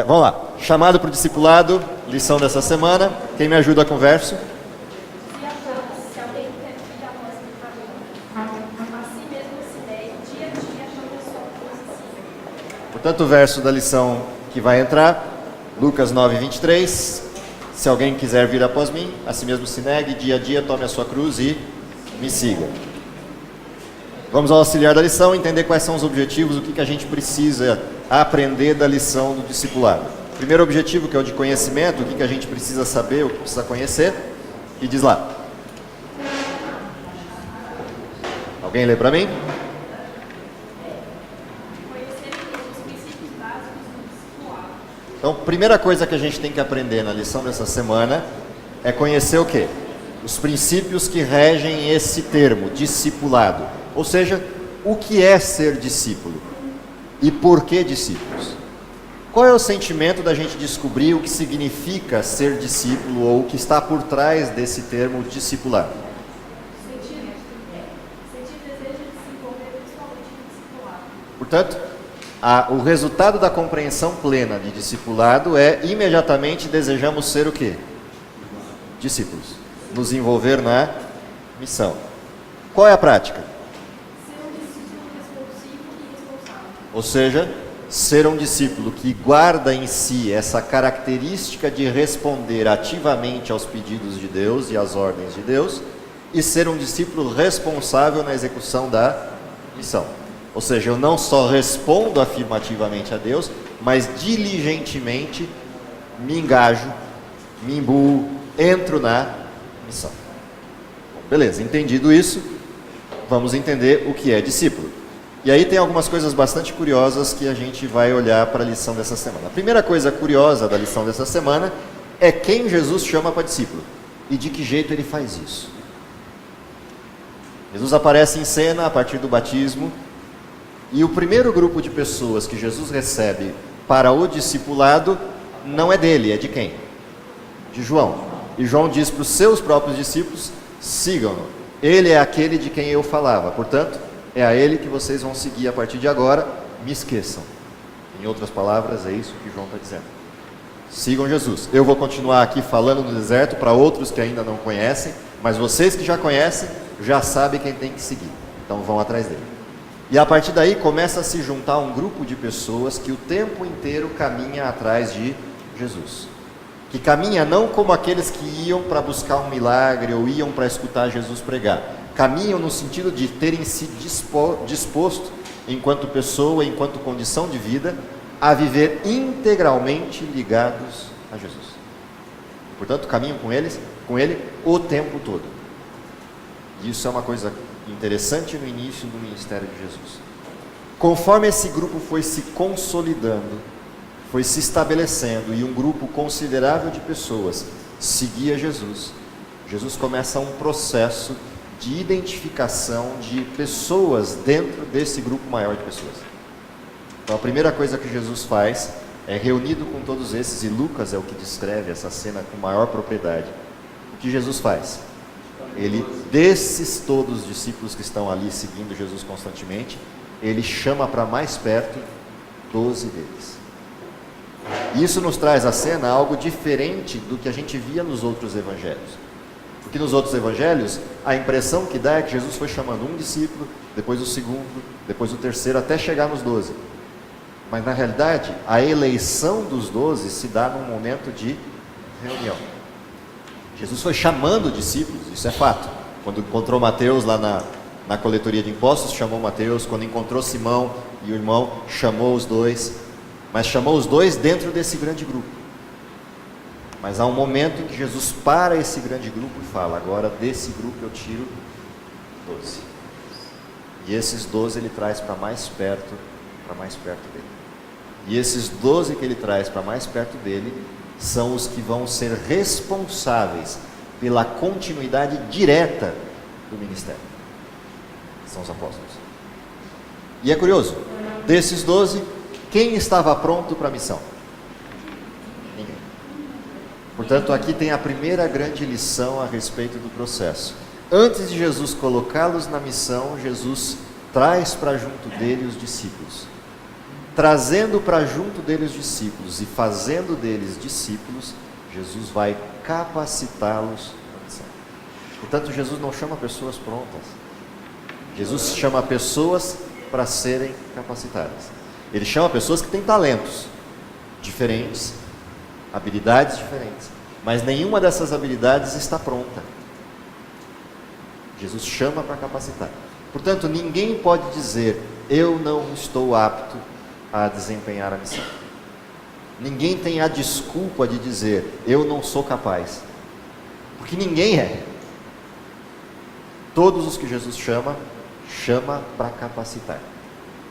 Vamos lá. Chamado para o discipulado, lição dessa semana. Quem me ajuda com o verso? Se alguém quer vir após mim, assim mesmo se negue, dia a dia, tome a sua cruz e siga. Portanto, o verso da lição que vai entrar, Lucas 9, 23. Se alguém quiser vir após mim, assim mesmo se negue, dia a dia, tome a sua cruz e me siga. Vamos ao auxiliar da lição, entender quais são os objetivos, o que a gente precisa aprender da lição do discipulado. Primeiro objetivo, que é o de conhecimento, o que a gente precisa saber, o que precisa conhecer. E diz lá. Alguém lê para mim? Conhecer os princípios básicos do discipulado. Então, primeira coisa que a gente tem que aprender na lição dessa semana é conhecer o quê? Os princípios que regem esse termo, discipulado. Ou seja, o que é ser discípulo e por que discípulos? Qual é o sentimento da gente descobrir o que significa ser discípulo ou o que está por trás desse termo discipulado? Sentir desejo de se envolver pessoalmente no discipulado. Portanto, o resultado da compreensão plena de discipulado é imediatamente desejamos ser o quê? Discípulos. Nos envolver na missão. Qual é a prática? Ser um discípulo responsivo e responsável. Ou seja, ser um discípulo que guarda em si essa característica de responder ativamente aos pedidos de Deus e às ordens de Deus, e ser um discípulo responsável na execução da missão. Ou seja, eu não só respondo afirmativamente a Deus, mas diligentemente me engajo, me imbuo, entro na missão. Bom, beleza, entendido isso, vamos entender o que é discípulo. E aí tem algumas coisas bastante curiosas que a gente vai olhar para a lição dessa semana. A primeira coisa curiosa da lição dessa semana é quem Jesus chama para discípulo e de que jeito ele faz isso. Jesus aparece em cena a partir do batismo e o primeiro grupo de pessoas que Jesus recebe para o discipulado não é dele, é de quem? De João. E João diz para os seus próprios discípulos, sigam-no. Ele é aquele de quem eu falava, portanto, é a ele que vocês vão seguir a partir de agora, me esqueçam. Em outras palavras, é isso que João está dizendo. Sigam Jesus. Eu vou continuar aqui falando no deserto para outros que ainda não conhecem, mas vocês que já conhecem, já sabem quem tem que seguir. Então vão atrás dele. E a partir daí começa a se juntar um grupo de pessoas que o tempo inteiro caminha atrás de Jesus. Que caminha não como aqueles que iam para buscar um milagre ou iam para escutar Jesus pregar. Caminham no sentido de terem se disposto, enquanto pessoa, enquanto condição de vida, a viver integralmente ligados a Jesus. Portanto, caminham com ele o tempo todo. E isso é uma coisa interessante no início do ministério de Jesus. Conforme esse grupo foi se consolidando, foi se estabelecendo e um grupo considerável de pessoas seguia Jesus, Jesus começa um processo de identificação de pessoas dentro desse grupo maior de pessoas. Então a primeira coisa que Jesus faz é reunido com todos esses, e Lucas é o que descreve essa cena com maior propriedade. O que Jesus faz? Ele, desses todos os discípulos que estão ali seguindo Jesus constantemente, ele chama para mais perto 12 deles. E isso nos traz à cena algo diferente do que a gente via nos outros evangelhos. Porque nos outros evangelhos, a impressão que dá é que Jesus foi chamando um discípulo, depois o segundo, depois o terceiro, até chegar nos 12. Mas na realidade, a eleição dos 12 se dá num momento de reunião. Jesus foi chamando discípulos, isso é fato. Quando encontrou Mateus lá na coletoria de impostos, chamou Mateus. Quando encontrou Simão e o irmão, chamou os dois. Mas chamou os dois dentro desse grande grupo. Mas há um momento em que Jesus para esse grande grupo e fala, agora desse grupo eu tiro 12. E esses 12 ele traz para mais perto dele. E esses 12 que ele traz para mais perto dele são os que vão ser responsáveis pela continuidade direta do ministério. São os apóstolos. E é curioso, desses 12, quem estava pronto para a missão? Ninguém. Portanto, aqui tem a primeira grande lição a respeito do processo. Antes de Jesus colocá-los na missão, Jesus traz para junto dele os discípulos. trazendo para junto deles discípulos e fazendo deles discípulos, Jesus vai capacitá-los na missão. Portanto, Jesus não chama pessoas prontas. Jesus chama pessoas para serem capacitadas. Ele chama pessoas que têm talentos diferentes, habilidades diferentes, mas nenhuma dessas habilidades está pronta. Jesus chama para capacitar. Portanto, ninguém pode dizer, eu não estou apto a desempenhar a missão. Ninguém tem a desculpa de dizer, eu não sou capaz. Porque ninguém é. Todos os que Jesus chama para capacitar.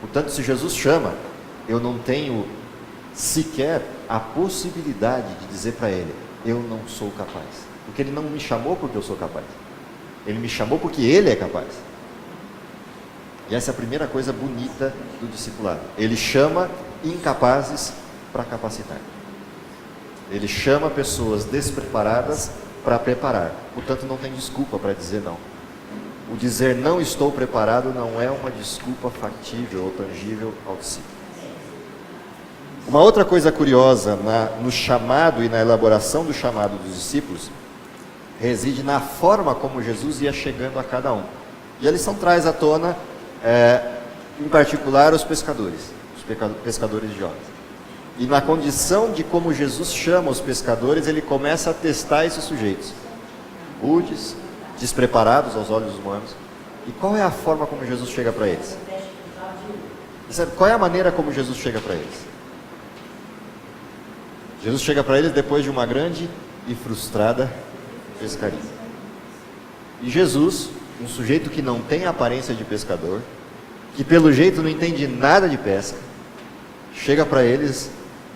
Portanto, se Jesus chama, eu não tenho sequer a possibilidade de dizer para ele, eu não sou capaz. Porque ele não me chamou porque eu sou capaz. Ele me chamou porque ele é capaz. E essa é a primeira coisa bonita do discipulado. Ele chama incapazes para capacitar. Ele chama pessoas despreparadas para preparar. Portanto, não tem desculpa para dizer não. O dizer não estou preparado não é uma desculpa factível ou tangível ao discípulo. Uma outra coisa curiosa no chamado e na elaboração do chamado dos discípulos reside na forma como Jesus ia chegando a cada um. E a lição traz à tona, em particular, os pescadores de Jonas. E na condição de como Jesus chama os pescadores, ele começa a testar esses sujeitos. Rudes, despreparados aos olhos humanos. E qual é a forma como Jesus chega para eles? Qual é a maneira como Jesus chega para eles? Jesus chega para eles depois de uma grande e frustrada pescaria. E Jesus, um sujeito que não tem a aparência de pescador, que pelo jeito não entende nada de pesca, chega para eles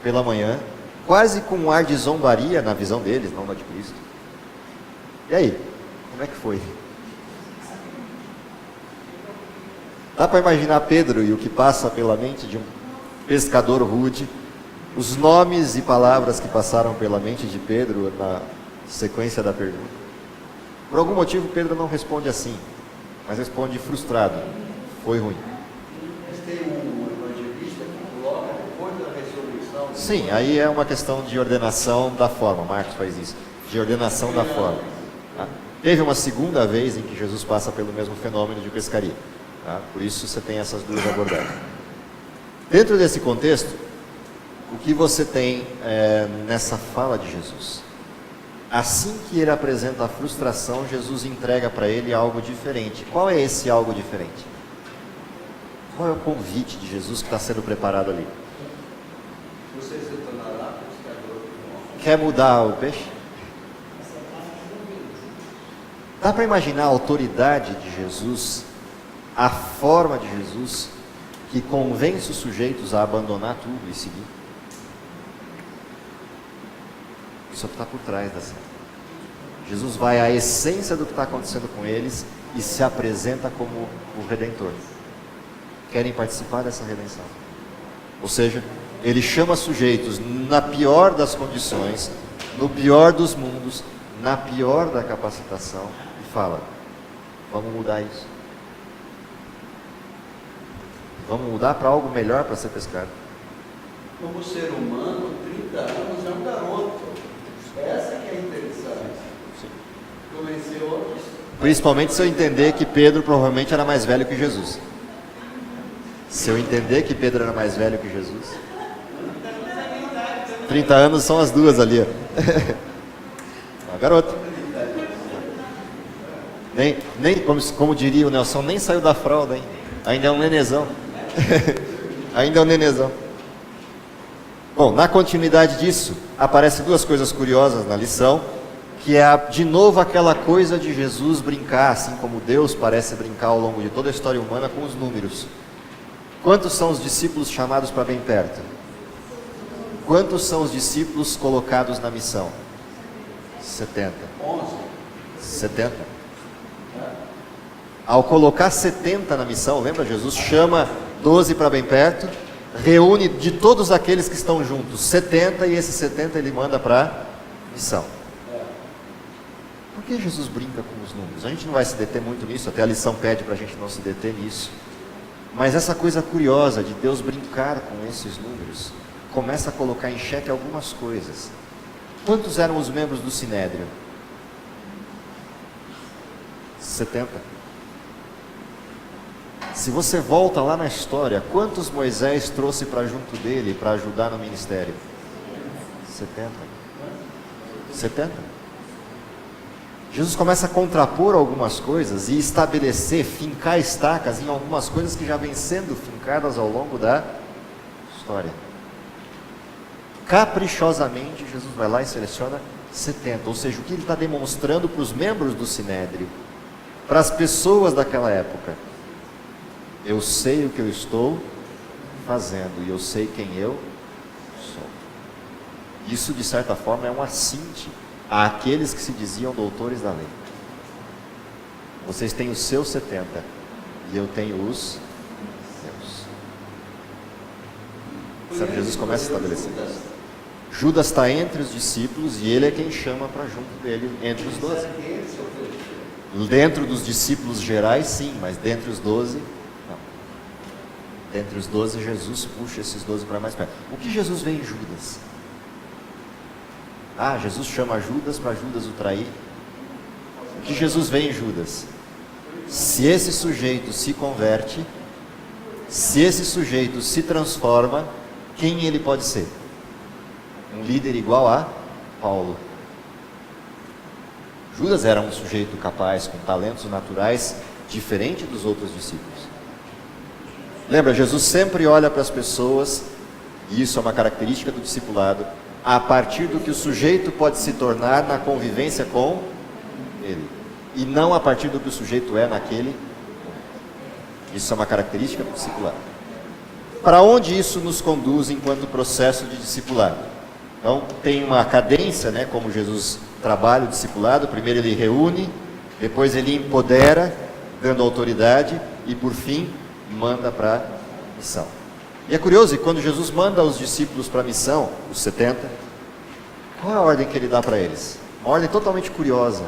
pela manhã, quase com um ar de zombaria na visão deles, não na de Cristo. E aí, como é que foi? Dá para imaginar Pedro e o que passa pela mente de um pescador rude, os nomes e palavras que passaram pela mente de Pedro na sequência da pergunta. Por algum motivo Pedro não responde assim, mas responde frustrado. Foi ruim. Mas tem um evangelista que coloca depois da ressurreição. Sim, aí é uma questão de ordenação da forma. Marcos faz isso, de ordenação da forma. Tá? Teve uma segunda vez em que Jesus passa pelo mesmo fenômeno de pescaria. Tá? Por isso você tem essas duas abordagens. Dentro desse contexto, o que você tem nessa fala de Jesus? Assim que ele apresenta a frustração, Jesus entrega para ele algo diferente. Qual é esse algo diferente? Qual é o convite de Jesus que está sendo preparado ali? Você se tornará pescador de homens. Quer mudar o peixe? Dá para imaginar a autoridade de Jesus, a forma de Jesus, que convence os sujeitos a abandonar tudo e seguir? Isso está por trás dessa. Jesus vai à essência do que está acontecendo com eles e se apresenta como o Redentor. Querem participar dessa redenção. Ou seja, ele chama sujeitos na pior das condições, no pior dos mundos, na pior da capacitação e fala, vamos mudar isso. Vamos mudar para algo melhor para ser pescado. Como ser humano, 30 anos é um garoto. Essa que é interessante. Sim. Convencer outros. Principalmente se eu entender que Pedro provavelmente era mais velho que Jesus. Se eu entender que Pedro era mais velho que Jesus. 30 anos são as duas ali, ó. Garoto. Nem como diria o Nelson, nem saiu da fralda, hein? Ainda é um nenezão. Ainda é um nenezão. Bom, na continuidade disso, aparecem duas coisas curiosas na lição, que é de novo aquela coisa de Jesus brincar, assim como Deus parece brincar ao longo de toda a história humana com os números. Quantos são os discípulos chamados para bem perto? Quantos são os discípulos colocados na missão? 70. 11. 70. Ao colocar 70 na missão, lembra? Jesus chama 12 para bem perto, reúne de todos aqueles que estão juntos 70 e esses 70 ele manda para a missão. Por que Jesus brinca com os números? A gente não vai se deter muito nisso, até a lição pede para a gente não se deter nisso. Mas essa coisa curiosa de Deus brincar com esses números começa a colocar em xeque algumas coisas. Quantos eram os membros do Sinédrio? 70. Se você volta lá na história, quantos Moisés trouxe para junto dele para ajudar no ministério? 70. 70. Jesus começa a contrapor algumas coisas e estabelecer, fincar estacas em algumas coisas que já vêm sendo fincadas ao longo da história. Caprichosamente, Jesus vai lá e seleciona 70, ou seja, o que ele está demonstrando para os membros do Sinédrio, para as pessoas daquela época. Eu sei o que eu estou fazendo e eu sei quem eu sou. Isso, de certa forma, é um assinte àqueles que se diziam doutores da lei. Vocês têm os seus 70 e eu tenho os meus. Sabe, Jesus começa a estabelecer isso. Judas está entre os discípulos e ele é quem chama para junto dele entre os 12. Dentro dos discípulos gerais, sim, mas dentre os 12, não. Dentre os 12, Jesus puxa esses 12 para mais perto. O que Jesus vê em Judas? Ah, Jesus chama Judas para Judas o trair. O que Jesus vê em Judas? Se esse sujeito se converte, se esse sujeito se transforma, quem ele pode ser? Um líder igual a Paulo. Judas era um sujeito capaz, com talentos naturais, diferente dos outros discípulos. Lembra, Jesus sempre olha para as pessoas, e isso é uma característica do discipulado, a partir do que o sujeito pode se tornar na convivência com ele, e não a partir do que o sujeito é naquele momento. Isso é uma característica do discipulado. Para onde isso nos conduz enquanto processo de discipulado? Então, tem uma cadência, né, como Jesus trabalha o discipulado. Primeiro ele reúne, depois ele empodera, dando autoridade, e por fim, manda para a missão. E é curioso que quando Jesus manda os discípulos para a missão, os 70, qual é a ordem que ele dá para eles? Uma ordem totalmente curiosa.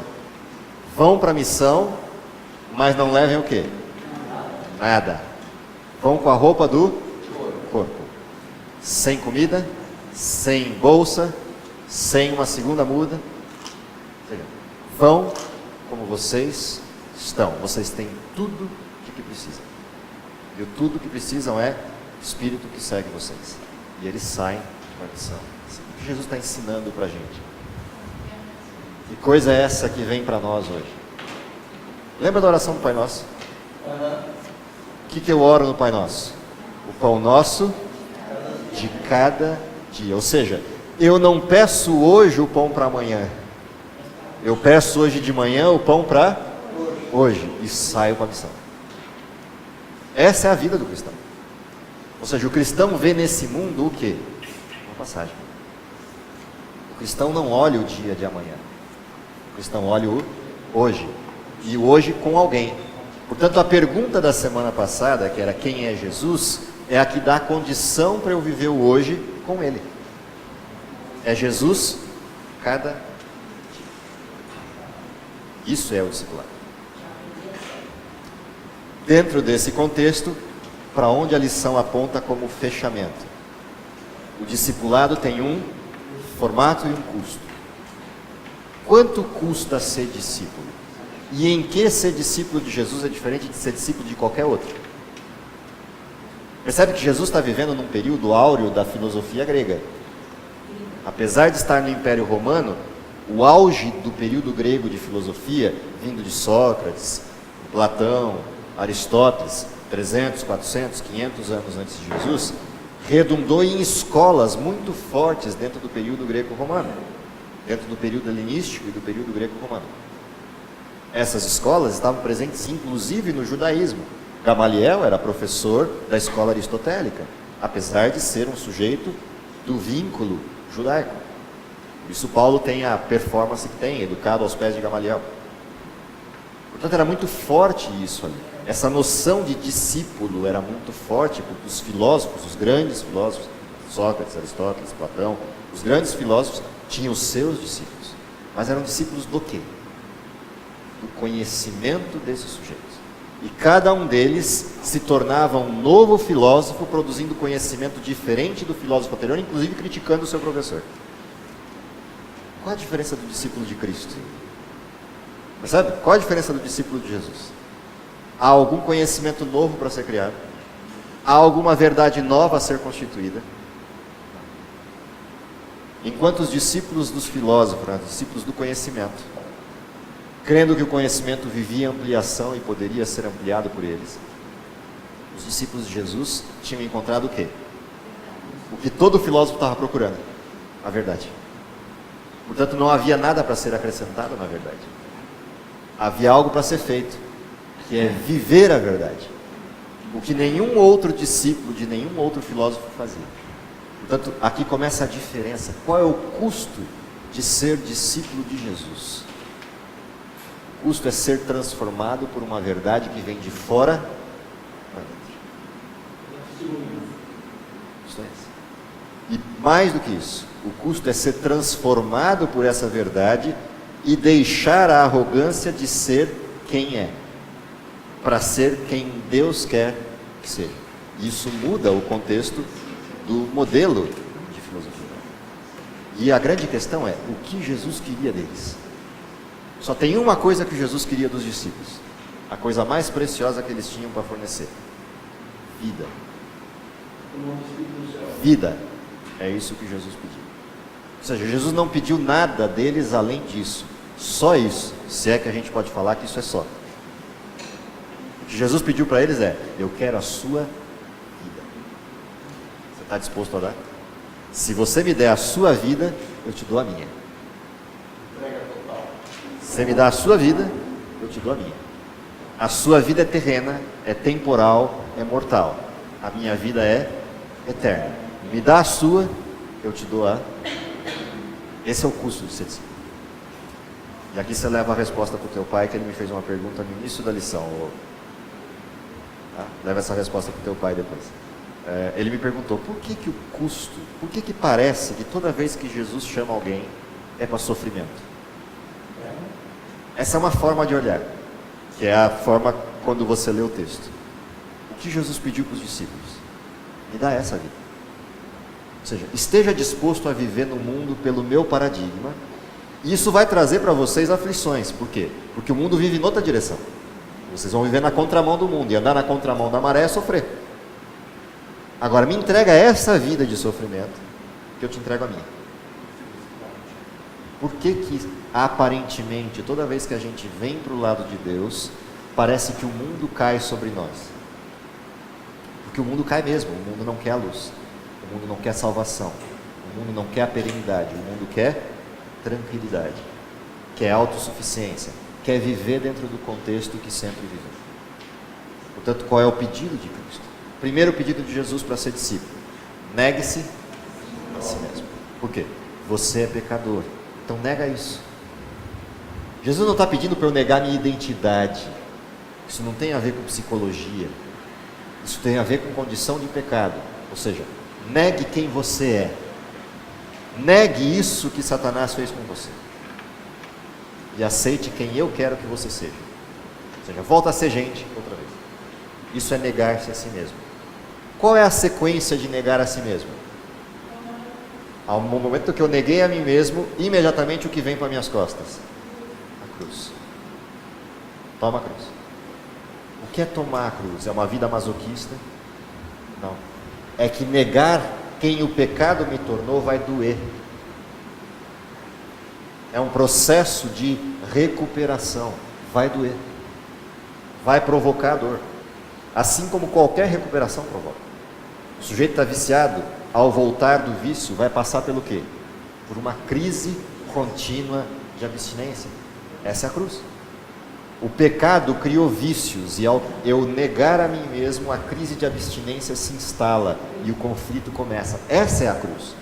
Vão para a missão, mas não levem o quê? Nada. Vão com a roupa do corpo. Sem comida, sem bolsa, sem uma segunda muda. Ou seja, vão como vocês estão. Vocês têm tudo o que precisam. E o tudo que precisam é o Espírito que segue vocês. E eles saem para a missão. O que Jesus está ensinando para a gente? Que coisa é essa que vem para nós hoje? Lembra da oração do Pai Nosso? O que eu oro no Pai Nosso? O pão nosso de cada dia. Ou seja, eu não peço hoje o pão para amanhã. Eu peço hoje de manhã o pão para hoje. E saio para a missão. Essa é a vida do cristão. Ou seja, o cristão vê nesse mundo o quê? Uma passagem. O cristão não olha o dia de amanhã. O cristão olha o hoje. E o hoje com alguém. Portanto, a pergunta da semana passada, que era quem é Jesus, é a que dá condição para eu viver o hoje com Ele. É Jesus cada dia. Isso é o discipulado. Dentro desse contexto, para onde a lição aponta como fechamento? O discipulado tem um formato e um custo. Quanto custa ser discípulo? E em que ser discípulo de Jesus é diferente de ser discípulo de qualquer outro? Percebe que Jesus está vivendo num período áureo da filosofia grega. Apesar de estar no Império Romano, o auge do período grego de filosofia, vindo de Sócrates, Platão, Aristóteles, 300, 400, 500 anos antes de Jesus, redundou em escolas muito fortes dentro do período greco-romano, dentro do período helenístico e do período greco-romano. Essas escolas estavam presentes inclusive no judaísmo. Gamaliel era professor da escola aristotélica, apesar de ser um sujeito do vínculo judaico. Por isso Paulo tem a performance que tem, educado aos pés de Gamaliel. Portanto, era muito forte isso ali. Essa noção de discípulo era muito forte, porque os filósofos, os grandes filósofos, Sócrates, Aristóteles, Platão, os grandes filósofos tinham os seus discípulos. Mas eram discípulos do quê? Do conhecimento desses sujeitos. E cada um deles se tornava um novo filósofo, produzindo conhecimento diferente do filósofo anterior, inclusive criticando o seu professor. Qual a diferença do discípulo de Cristo? Percebe? Qual a diferença do discípulo de Jesus? Há algum conhecimento novo para ser criado? Há alguma verdade nova a ser constituída? Enquanto os discípulos dos filósofos, os discípulos do conhecimento, crendo que o conhecimento vivia ampliação e poderia ser ampliado por eles, os discípulos de Jesus tinham encontrado o quê? O que todo filósofo estava procurando: a verdade. Portanto, não havia nada para ser acrescentado na verdade. Havia algo para ser feito, que é viver a verdade. O que nenhum outro discípulo de nenhum outro filósofo fazia. Portanto, aqui começa a diferença. Qual é o custo de ser discípulo de Jesus? O custo é ser transformado por uma verdade que vem de fora para dentro. Isso é isso. E mais do que isso, o custo é ser transformado por essa verdade e deixar a arrogância de ser quem é, para ser quem Deus quer que seja. Isso muda o contexto do modelo de filosofia. E a grande questão é, o que Jesus queria deles? Só tem uma coisa que Jesus queria dos discípulos, a coisa mais preciosa que eles tinham para fornecer: vida. Vida. É isso que Jesus pediu. Ou seja, Jesus não pediu nada deles além disso. Só isso. Se é que a gente pode falar que isso é só. O que Jesus pediu para eles é: eu quero a sua vida. Você está disposto a dar? Se você me der a sua vida, eu te dou a minha. Se você me dá a sua vida, eu te dou a minha. A sua vida é terrena, é temporal, é mortal. A minha vida é eterna. Me dá a sua, eu te dou a... Esse é o custo de ser discípulo. E aqui você leva a resposta para o teu pai, que ele me fez uma pergunta no início da lição. Tá? Leva essa resposta para o teu pai depois. Ele me perguntou, por que o custo, por que parece que toda vez que Jesus chama alguém, é para sofrimento? Essa é uma forma de olhar, que é a forma quando você lê o texto. O que Jesus pediu para os discípulos? Me dá essa vida. Ou seja, esteja disposto a viver no mundo pelo meu paradigma. E isso vai trazer para vocês aflições. Por quê? Porque o mundo vive em outra direção. Vocês vão viver na contramão do mundo. E andar na contramão da maré é sofrer. Agora, me entrega essa vida de sofrimento, que eu te entrego a minha. Por que aparentemente, toda vez que a gente vem para o lado de Deus, parece que o mundo cai sobre nós? Porque o mundo cai mesmo. O mundo não quer a luz. O mundo não quer salvação, o mundo não quer a perenidade, o mundo quer tranquilidade, quer autossuficiência, quer viver dentro do contexto que sempre viveu. Portanto, qual é o pedido de Cristo? Primeiro pedido de Jesus para ser discípulo: negue-se a si mesmo. Por quê? Você é pecador, então nega isso. Jesus não está pedindo para eu negar minha identidade. Isso não tem a ver com psicologia, isso tem a ver com condição de pecado. Ou seja, negue quem você é. Negue isso que Satanás fez com você. E aceite quem eu quero que você seja. Ou seja, volta a ser gente outra vez. Isso é negar-se a si mesmo. Qual é a sequência de negar a si mesmo? Ao momento que eu neguei a mim mesmo, imediatamente o que vem para minhas costas? A cruz. Toma a cruz. O que é tomar a cruz? É uma vida masoquista? Não. É que negar quem o pecado me tornou vai doer. É um processo de recuperação. Vai doer. Vai provocar dor. Assim como qualquer recuperação provoca. O sujeito está viciado, ao voltar do vício, vai passar pelo quê? Por uma crise contínua de abstinência. Essa é a cruz. O pecado criou vícios e ao eu negar a mim mesmo, a crise de abstinência se instala e o conflito começa. Essa é a cruz.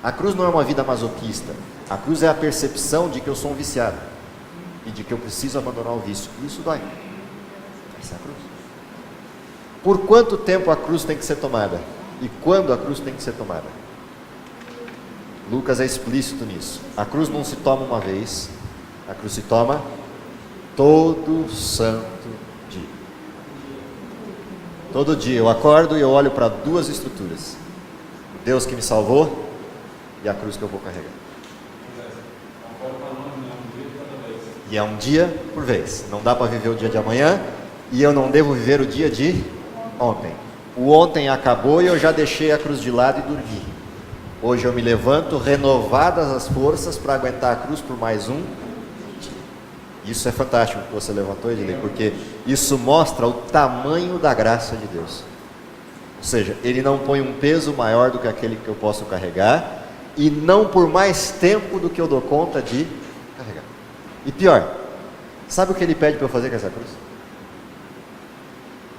A cruz não é uma vida masoquista. A cruz é a percepção de que eu sou um viciado e de que eu preciso abandonar o vício. E isso dói. Essa é a cruz. Por quanto tempo a cruz tem que ser tomada? E quando a cruz tem que ser tomada? Lucas é explícito nisso. A cruz não se toma uma vez, a cruz se toma todo santo dia. Todo dia eu acordo e eu olho para duas estruturas: o Deus que me salvou e a cruz que eu vou carregar. E é um dia por vez. Não dá para viver o dia de amanhã, e eu não devo viver o dia de ontem. O ontem acabou e eu já deixei a cruz de lado e dormi. Hoje eu me levanto renovadas as forças para aguentar a cruz por mais um dia. Isso é fantástico que você levantou, Edilei, porque isso mostra o tamanho da graça de Deus. Ou seja, Ele não põe um peso maior do que aquele que eu posso carregar, e não por mais tempo do que eu dou conta de carregar. E pior, sabe o que Ele pede para eu fazer com essa cruz?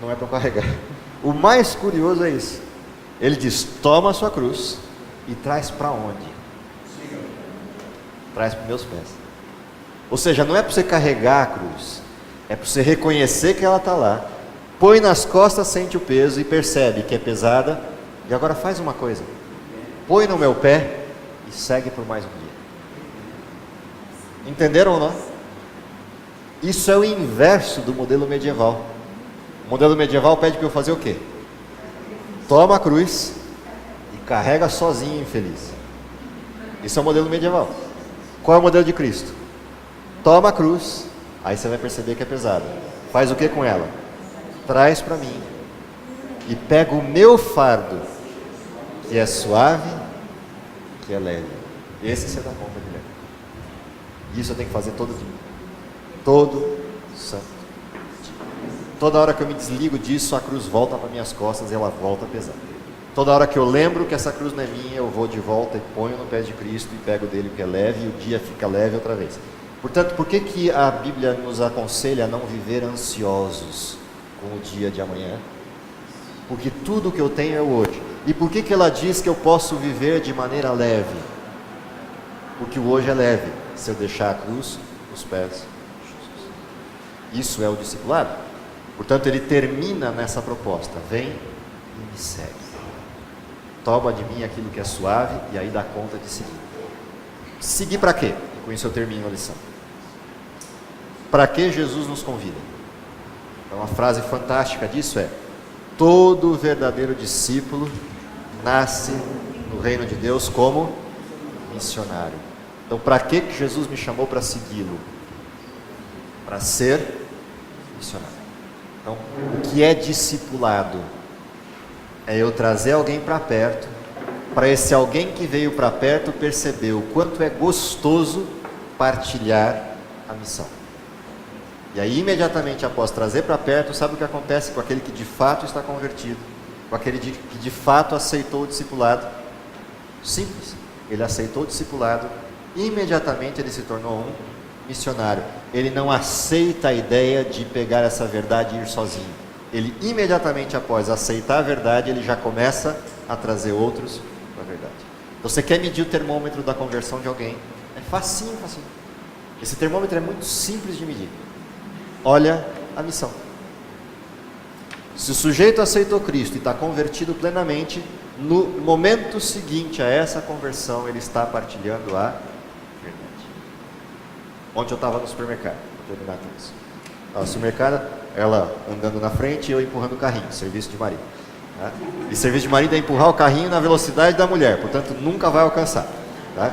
Não é para eu carregar. O mais curioso é isso. Ele diz: toma a sua cruz e traz para onde? Traz para os meus pés. Ou seja, não é para você carregar a cruz, é para você reconhecer que ela está lá, põe nas costas, sente o peso e percebe que é pesada, e agora faz uma coisa: põe no meu pé e segue por mais um dia. Entenderam ou não? Isso é o inverso do modelo medieval. O modelo medieval pede para eu fazer o quê? Toma a cruz e carrega sozinho, infeliz. Isso é o modelo medieval. Qual é o modelo de Cristo? Toma a cruz, aí você vai perceber que é pesada. Faz o que com ela? Traz para mim e pega o meu fardo, que é suave, que é leve. Esse você dá conta de levar. Isso eu tenho que fazer todo dia. Todo santo dia. Toda hora que eu me desligo disso, a cruz volta para minhas costas e ela volta pesada. Toda hora que eu lembro que essa cruz não é minha, eu vou de volta e ponho no pé de Cristo e pego dele o que é leve, e o dia fica leve outra vez. Portanto, por que a Bíblia nos aconselha a não viver ansiosos com o dia de amanhã? Porque tudo que eu tenho é o hoje. E por que ela diz que eu posso viver de maneira leve? Porque o hoje é leve, se eu deixar a cruz nos pés de Jesus. Isso é o discipulado. Portanto, ele termina nessa proposta: vem e me segue. Toma de mim aquilo que é suave e aí dá conta de seguir. Seguir para quê? E com isso eu termino a lição. Para que Jesus nos convida? Então, uma frase fantástica disso é: todo verdadeiro discípulo nasce no reino de Deus como missionário. Então, para que Jesus me chamou para segui-lo? Para ser missionário. Então, o que é discipulado? É eu trazer alguém para perto, para esse alguém que veio para perto perceber o quanto é gostoso partilhar a missão. E aí, imediatamente após trazer para perto, sabe o que acontece com aquele que de fato está convertido? Com aquele que de fato aceitou o discipulado? Simples. Ele aceitou o discipulado, e imediatamente ele se tornou um missionário. Ele não aceita a ideia de pegar essa verdade e ir sozinho. Ele imediatamente após aceitar a verdade, ele já começa a trazer outros para a verdade. Então, você quer medir o termômetro da conversão de alguém? É facinho, facinho. Esse termômetro é muito simples de medir. Olha a missão. Se o sujeito aceitou Cristo e está convertido plenamente, no momento seguinte a essa conversão, ele está partilhando a verdade. Ontem eu estava no supermercado, vou terminar com isso. No supermercado, ela andando na frente e eu empurrando o carrinho, serviço de marido. Tá? E serviço de marido é empurrar o carrinho na velocidade da mulher, portanto nunca vai alcançar. Tá?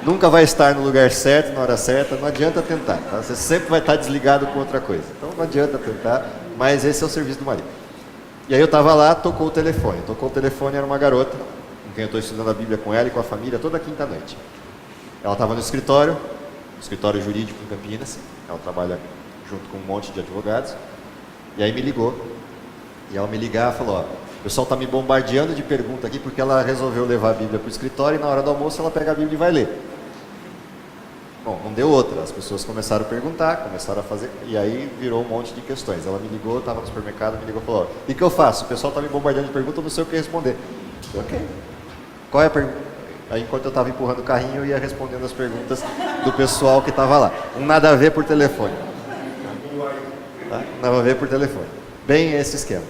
Nunca vai estar no lugar certo, na hora certa, não adianta tentar. Tá? Você sempre vai estar desligado com outra coisa. Então não adianta tentar, mas esse é o serviço do marido. E aí eu estava lá, tocou o telefone. Tocou o telefone, era uma garota, com quem eu estou estudando a Bíblia com ela e com a família toda quinta-noite. Ela estava no escritório jurídico em Campinas. Ela trabalha junto com um monte de advogados. E aí me ligou. E ao me ligar, falou: ó, o pessoal está me bombardeando de perguntas aqui, porque ela resolveu levar a Bíblia para o escritório e na hora do almoço ela pega a Bíblia e vai ler. Bom, não deu outra. As pessoas começaram a perguntar, começaram a fazer, e aí virou um monte de questões. Ela me ligou, estava no supermercado, me ligou e falou: ó, e o que eu faço? O pessoal está me bombardeando de perguntas, eu não sei o que responder. Ok. Qual é a pergunta? Aí, enquanto eu estava empurrando o carrinho, eu ia respondendo as perguntas do pessoal que estava lá. Um nada a ver por telefone. Tá? Nada a ver por telefone. Bem esse esquema.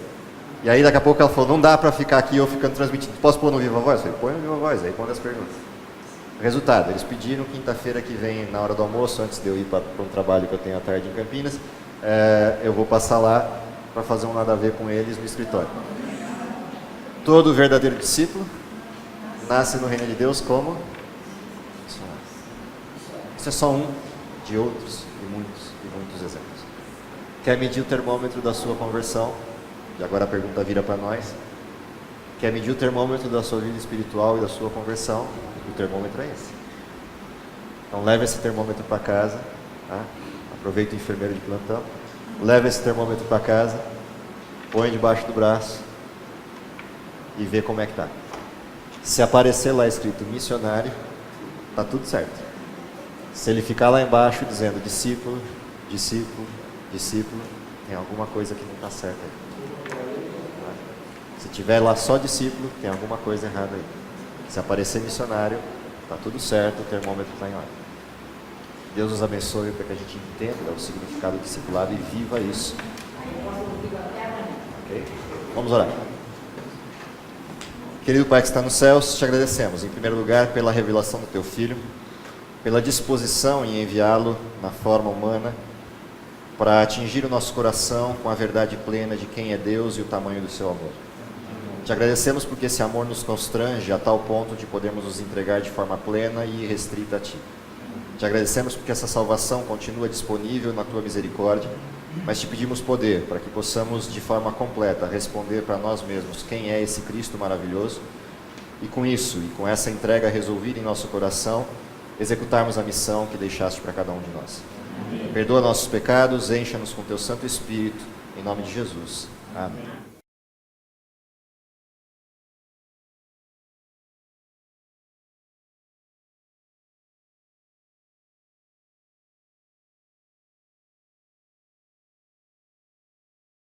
E aí daqui a pouco ela falou: não dá para ficar aqui eu ficando transmitindo. Posso pôr no Viva Voz? Eu falei: põe no Viva Voz, aí manda as perguntas. Resultado, eles pediram quinta-feira que vem, na hora do almoço, antes de eu ir para um trabalho que eu tenho à tarde em Campinas, eu vou passar lá para fazer um nada a ver com eles no escritório. Todo verdadeiro discípulo nasce no reino de Deus como missionário. Isso é só um de outros e muitos exemplos. Quer medir o termômetro da sua conversão? E agora a pergunta vira para nós. Quer medir o termômetro da sua vida espiritual e da sua conversão? O termômetro é esse. Então leve esse termômetro para casa, tá? Aproveita o enfermeiro de plantão, leva esse termômetro para casa, põe debaixo do braço e vê como é que está. Se aparecer lá escrito missionário, está tudo certo. Se ele ficar lá embaixo dizendo discípulo, discípulo, discípulo, tem alguma coisa que não está certa aí. Se tiver lá só discípulo, tem alguma coisa errada aí. Se aparecer missionário, está tudo certo, o termômetro está em ordem. Deus nos abençoe para que a gente entenda o significado do discipulado e viva isso. Okay? Vamos orar. Querido Pai que está nos céus, te agradecemos, em primeiro lugar, pela revelação do Teu Filho, pela disposição em enviá-lo na forma humana, para atingir o nosso coração com a verdade plena de quem é Deus e o tamanho do Seu amor. Te agradecemos porque esse amor nos constrange a tal ponto de podermos nos entregar de forma plena e irrestrita a Ti. Te agradecemos porque essa salvação continua disponível na Tua misericórdia, mas te pedimos poder para que possamos de forma completa responder para nós mesmos quem é esse Cristo maravilhoso e com isso e com essa entrega resolvida em nosso coração, executarmos a missão que deixaste para cada um de nós. Perdoa nossos pecados, encha-nos com Teu Santo Espírito, em nome de Jesus. Amém.